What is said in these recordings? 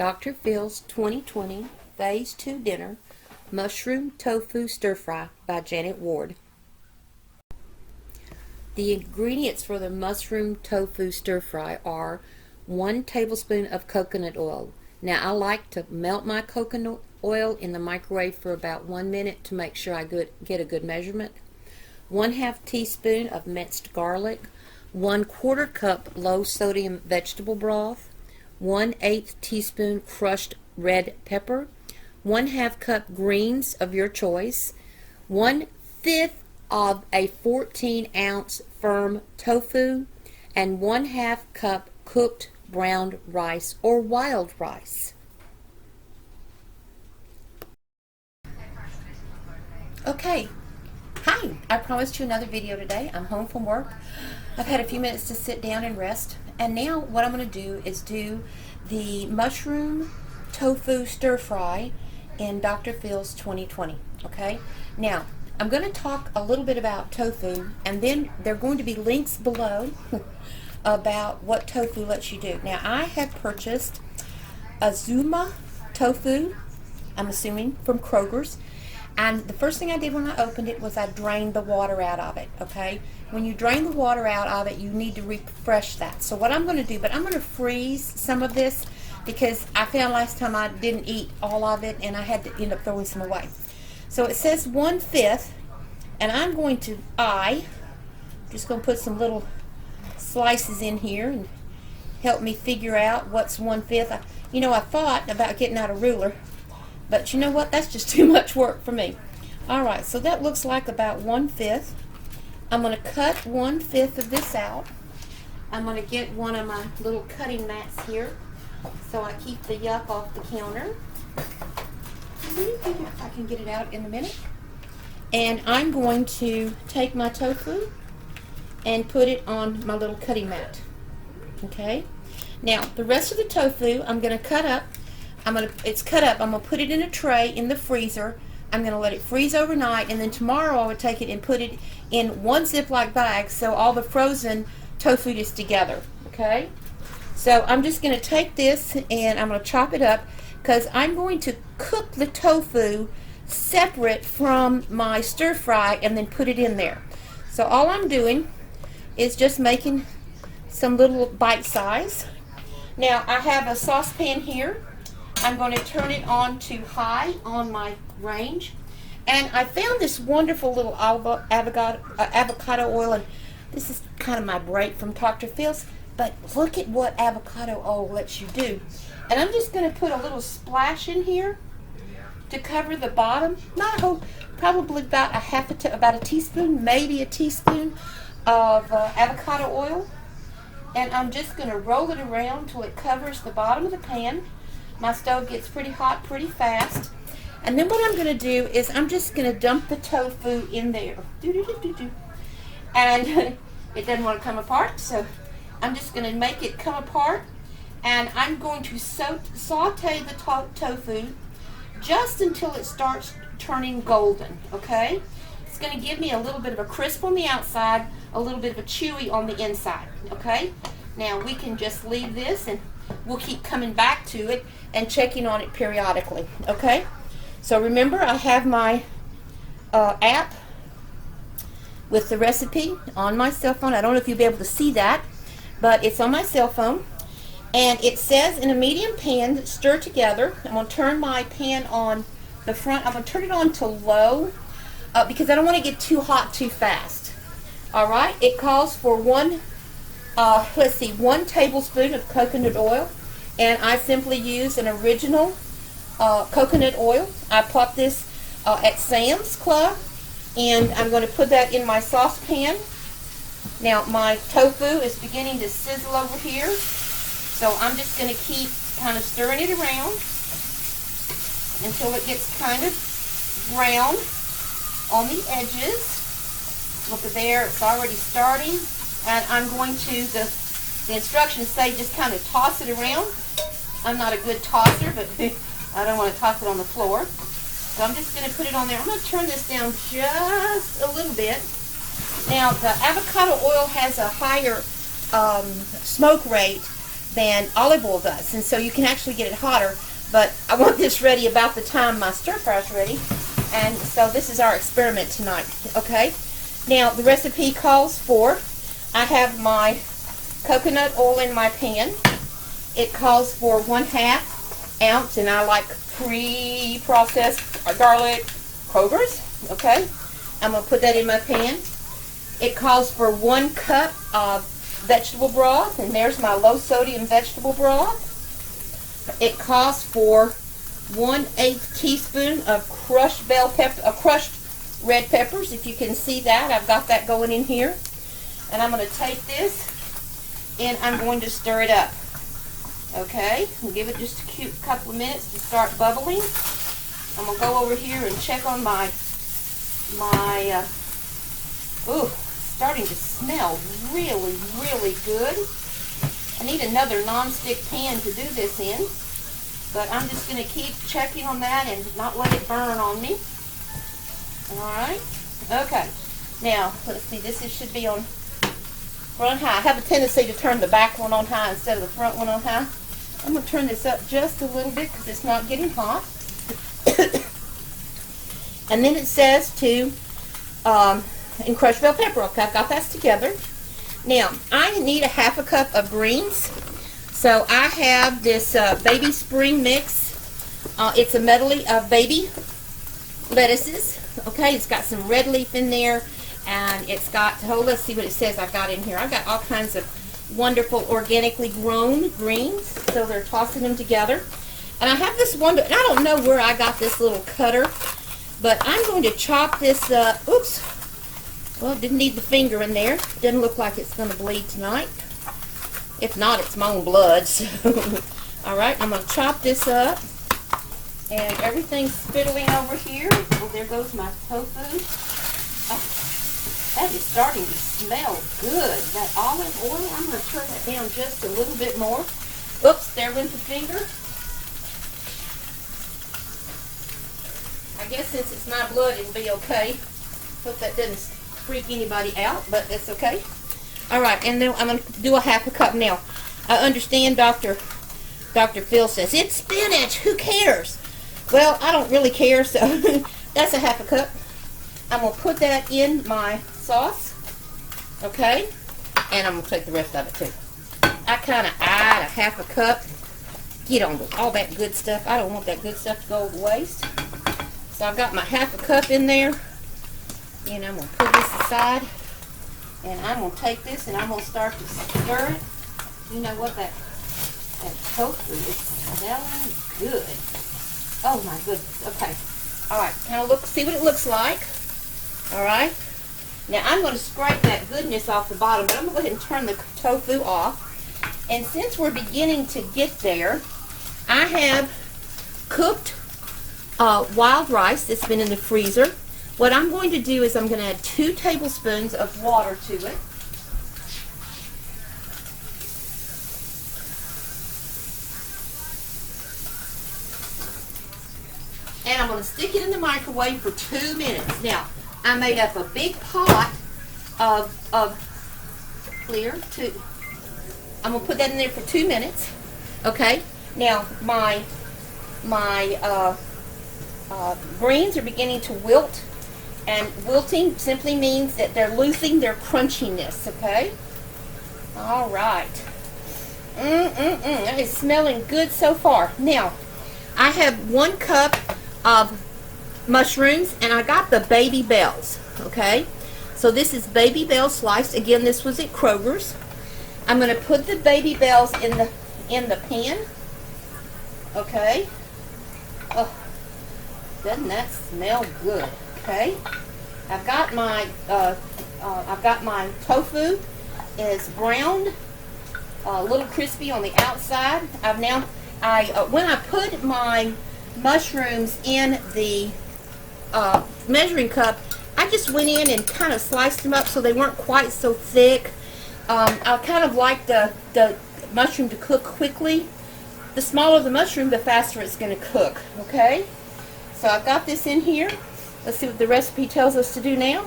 Dr. Phil's 2020 Phase 2 Dinner Mushroom Tofu Stir Fry by Janet Ward. The ingredients for the mushroom tofu stir fry are 1 tablespoon of coconut oil. Now I like to melt my coconut oil in the microwave for about 1 minute to make sure I get a good measurement. 1/2 teaspoon of minced garlic, 1/4 cup low sodium vegetable broth, 1/8 teaspoon crushed red pepper, 1/2 cup greens of your choice, 1/5 of a 14-ounce firm tofu, and 1/2 cup cooked brown rice or wild rice. Okay, hi, I promised you another video today. I'm home from work. I've had a few minutes to sit down and rest, and now what I'm going to do is do the mushroom tofu stir fry in Dr. Phil's 2020. Okay, now I'm going to talk a little bit about tofu, and then there are going to be links below about what tofu lets you do. Now I have purchased Azuma tofu, I'm assuming from Kroger's, and the first thing I did when I opened it was I drained the water out of it. Okay, when you drain the water out of it, you need to refresh that. So what I'm going to do, but I'm going to freeze some of this because I found last time I didn't eat all of it and I had to end up throwing some away. So it says 1/5, and I'm going to just going to put some little slices in here and help me figure out what's 1/5. I thought about getting out a ruler, but you know what? That's just too much work for me. All right, so that looks like about 1/5. I'm going to cut 1/5 of this out. I'm going to get one of my little cutting mats here so I keep the yuck off the counter. I can get it out in a minute. And I'm going to take my tofu and put it on my little cutting mat. Okay? Now, the rest of the tofu I'm going to cut up. It's cut up. I'm going to put it in a tray in the freezer. I'm going to let it freeze overnight, and then tomorrow I would take it and put it in one Ziploc bag so all the frozen tofu is together. Okay? So I'm just going to take this and I'm going to chop it up because I'm going to cook the tofu separate from my stir fry and then put it in there. So all I'm doing is just making some little bite size. Now I have a saucepan here. I'm going to turn it on to high on my range, and I found this wonderful little avocado oil, and this is kind of my break from Dr. Phil's, but look at what avocado oil lets you do. And I'm just going to put a little splash in here to cover the bottom. Not a whole, probably about about a teaspoon, maybe a teaspoon of avocado oil. And I'm just going to roll it around until it covers the bottom of the pan. My stove gets pretty hot pretty fast. And then what I'm going to do is I'm just going to dump the tofu in there. And it doesn't want to come apart, so I'm just going to make it come apart. And I'm going to saute the tofu just until it starts turning golden, okay? It's going to give me a little bit of a crisp on the outside, a little bit of a chewy on the inside, okay? Now we can just leave this and we'll keep coming back to it and checking on it periodically, okay? So remember, I have my app with the recipe on my cell phone. I don't know if you'll be able to see that, but it's on my cell phone. And it says in a medium pan, stir together. I'm going to turn my pan on the front. I'm going to turn it on to low because I don't want to get too hot too fast. All right. It calls for 1 tablespoon of coconut oil, and I simply use an original coconut oil. I bought this at Sam's Club, and I'm going to put that in my saucepan. Now my tofu is beginning to sizzle over here. So I'm just going to keep kind of stirring it around until it gets kind of brown on the edges. Look at there, it's already starting. And I'm going to, the instructions say just kind of toss it around. I'm not a good tosser, but I don't want to toss it on the floor. So I'm just going to put it on there. I'm going to turn this down just a little bit. Now the avocado oil has a higher smoke rate than olive oil does. And so you can actually get it hotter, but I want this ready about the time my stir fry's ready. And so this is our experiment tonight, okay? Now, the recipe calls for, I have my coconut oil in my pan. It calls for 1/2 ounce, and I like pre-processed garlic Kroger's, okay? I'm going to put that in my pan. It calls for 1 cup of vegetable broth, and there's my low sodium vegetable broth. It calls for 1/8 teaspoon of crushed bell pepper, crushed red peppers. If you can see that, I've got that going in here. And I'm going to take this and I'm going to stir it up. Okay, and give it just a cute couple of minutes to start bubbling. I'm going to go over here and check on ooh, starting to smell really, really good. I need another non-stick pan to do this in, but I'm just going to keep checking on that and not let it burn on me. Alright, okay. Now, let's see, this should be on front high. I have a tendency to turn the back one on high instead of the front one on high. I'm going to turn this up just a little bit because it's not getting hot. And then it says to and crushed bell pepper. Okay, I've got that together. Now, I need 1/2 cup of greens. So I have this baby spring mix. It's a medley of baby lettuces. Okay, it's got some red leaf in there, and it's got, oh, let's see what it says I've got in here. I've got all kinds of wonderful organically grown greens, so they're tossing them together. And I have this one, I don't know where I got this little cutter, but I'm going to chop this up. Oops. Well, didn't need the finger in there. Doesn't look like it's going to bleed tonight. If not, it's my own blood. So. All right, I'm going to chop this up. And everything's spittling over here. Oh, there goes my tofu. Oh, that is starting to smell good. That olive oil, I'm going to turn that down just a little bit more. Oops, there went the finger. I guess since it's my blood, it'll be okay. Hope that doesn't freak anybody out, but that's okay. All right, and then I'm going to do 1/2 cup now. I understand Dr. Phill says, it's spinach, who cares? Well, I don't really care, so that's 1/2 cup. I'm going to put that in my sauce, okay? And I'm going to take the rest of it, too. I kind of add 1/2 cup. Get on with all that good stuff. I don't want that good stuff to go to waste. So I've got my 1/2 cup in there. And I'm going to put this aside. And I'm going to take this and I'm going to start to stir it. You know what, that tofu is smelling good. Oh my goodness. Okay. Alright, kind of see what it looks like. Alright. Now I'm going to scrape that goodness off the bottom, but I'm going to go ahead and turn the tofu off. And since we're beginning to get there, I have cooked wild rice that's been in the freezer. What I'm going to do is I'm going to add 2 tablespoons of water to it. And I'm going to stick it in the microwave for 2 minutes. Now, I made up a big pot of clear. I'm going to put that in there for 2 minutes. Okay. Now, my greens are beginning to wilt. And wilting simply means that they're losing their crunchiness, okay? All right. That is smelling good so far. Now, I have 1 cup of mushrooms, and I got the baby bells, okay? So this is baby bell sliced. Again, this was at Kroger's. I'm going to put the baby bells in the pan, okay? Oh, doesn't that smell good? Okay, I've got my tofu is browned, a little crispy on the outside. When I put my mushrooms in the measuring cup, I just went in and kind of sliced them up so they weren't quite so thick. I kind of like the mushroom to cook quickly. The smaller the mushroom, the faster it's going to cook. Okay, so I've got this in here. Let's see what the recipe tells us to do now.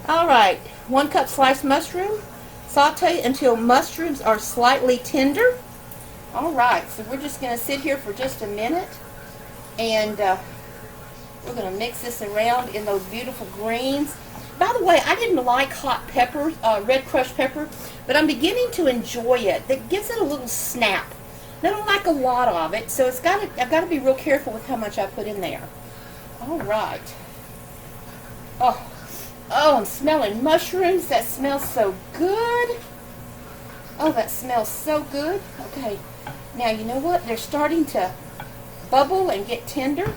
Alright, 1 cup sliced mushroom, Saute until mushrooms are slightly tender. All right, so we're just going to sit here for just a minute, and we're going to mix this around in those beautiful greens. By the way, I didn't like hot pepper, red crushed pepper, but I'm beginning to enjoy it. That gives it a little snap. I don't like a lot of it, so I've got to be real careful with how much I put in there. All right. Oh, I'm smelling mushrooms. That smells so good. Oh, that smells so good. Okay, now you know what? They're starting to bubble and get tender.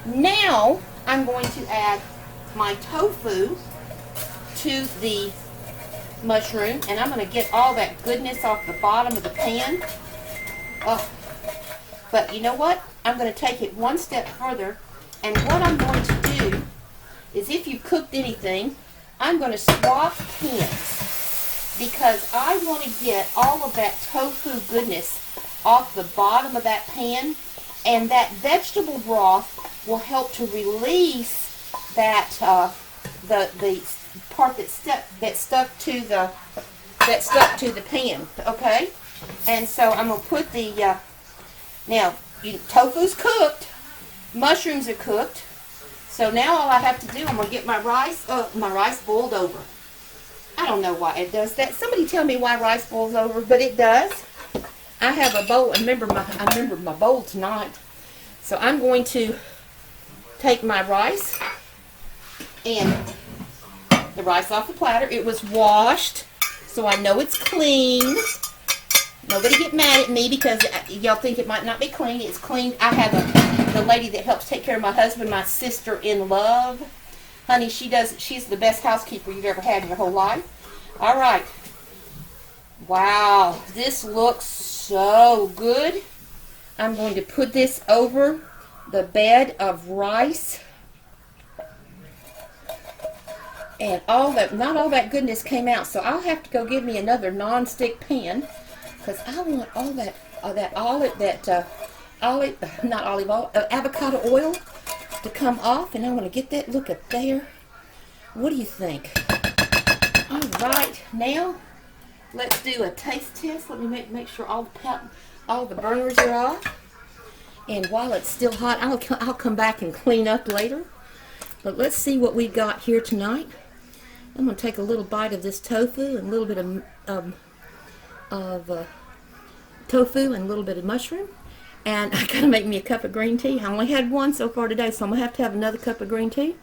Now I'm going to add my tofu to the mushroom, and I'm going to get all that goodness off the bottom of the pan. Oh, but you know what? I'm going to take it one step further, and what I'm going to do is, if you've cooked anything, I'm going to swap pans, because I want to get all of that tofu goodness off the bottom of that pan, and that vegetable broth will help to release that the part that stuck to the pan. Okay, and so I'm gonna put the now tofu's cooked, mushrooms are cooked. So now all I have to do, I'm gonna get my rice boiled over. I don't know why it does that. Somebody tell me why rice boils over, but it does. I have a bowl. I remember my bowl tonight. So I'm going to take my rice and the rice off the platter. It was washed, so I know it's clean. Nobody get mad at me because y'all think it might not be clean. It's clean. I have the lady that helps take care of my husband, my sister-in-love. Honey, she's the best housekeeper you've ever had in your whole life. All right. Wow, this looks so good. I'm going to put this over the bed of rice. And not all that goodness came out, so I'll have to go get me another non-stick pan, because I want all that avocado oil to come off, and I want to get that. Look at there. What do you think? All right, now let's do a taste test. Let me make sure all the burners are off. And while it's still hot, I'll come back and clean up later. But let's see what we've got here tonight. I'm going to take a little bite of this tofu and a little bit of tofu and a little bit of mushroom. And I got to make me a cup of green tea. I only had one so far today, so I'm going to have another cup of green tea.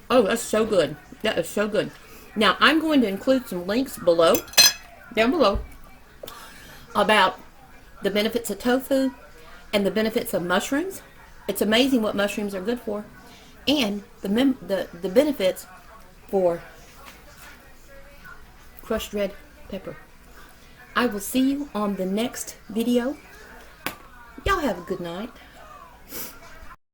Oh, that's so good. That is so good. Now, I'm going to include some links down below, about the benefits of tofu and the benefits of mushrooms. It's amazing what mushrooms are good for, and the benefits for crushed red pepper. I will see you on the next video. Y'all have a good night.